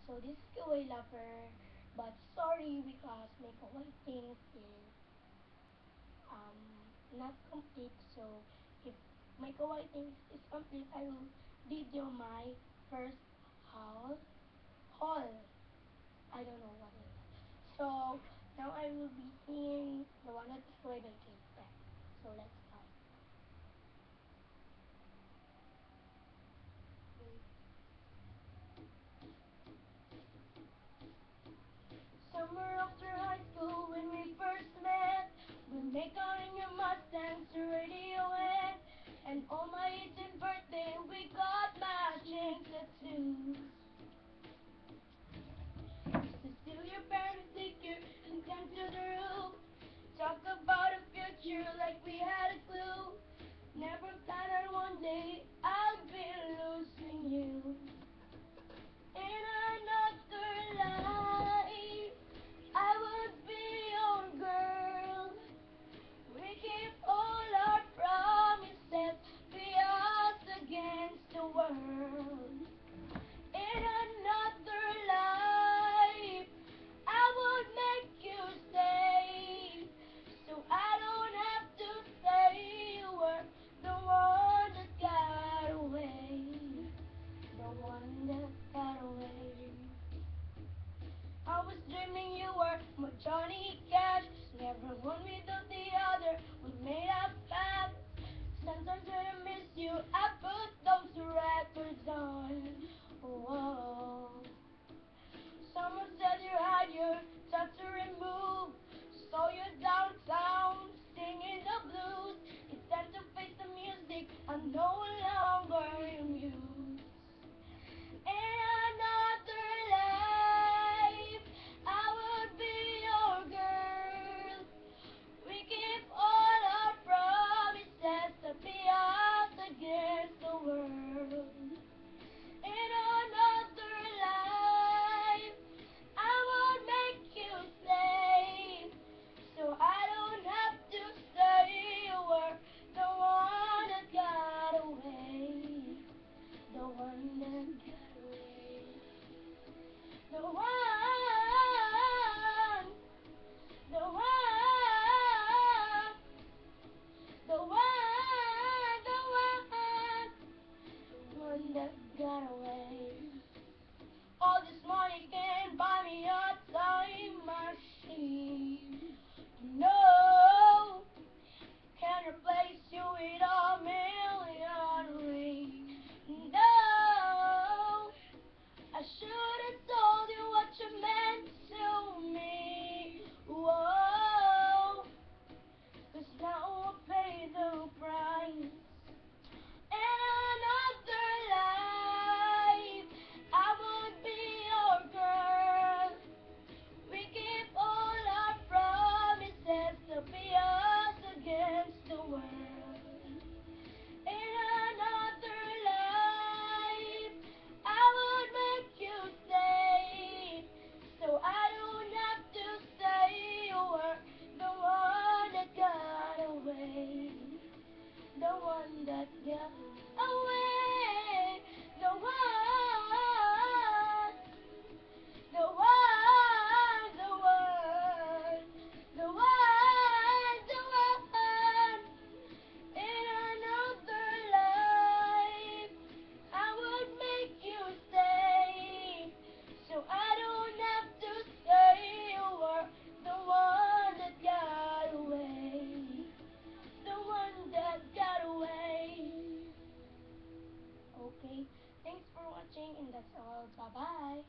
So this is Kawaii Lover, but sorry because my Kawaii things is not complete. So if my Kawaii things is complete, I will video my first haul. I don't know what it is. So now I will be seeing the one that is played by Kate. So let's start. Summer after high school when we first met, we make out in your Mustang to Radiohead. And on my 18th birthday we got matching tattoos. Used to steal your parents' sticker and come to the roof. Talk about the future like we had a clue. Never thought that one day I'd be losing you. In another life I would be your girl. We keep all our promises, be us against the world. In another life I would make you stay, so I don't have to say you were the one that got away, the one that got away. I was dreaming you were my Johnny Cash. Never one without the other. We made up paths. Sometimes when I miss you, I put those records on. Whoa. Someone said you had your tattoo removed. So you're downtown singing the blues. It's time to face the music. I'm no longer amused. In another life I would be your girl. We keep all our promises to be us against the world. In another life I would make you stay, so I don't have to say you were the one that got away, the one that got away, the one, the one, the one, the one that got away. All this money can't buy me a time machine. No, can't replace you with a million rings. No, I should have told you what you meant to me. Whoa, 'cause now I pay the price. In another life I would be your girl. We keep all our promises to be us against the world. In another life I would make you stay, so I don't have to say you were the one that got away, the one that got away, the one, the one, the one, the one, the one. In another life I would make you stay, so I don't have to say you were the one that got away, the one that got away. Okay, thanks for watching and that's all. Bye bye.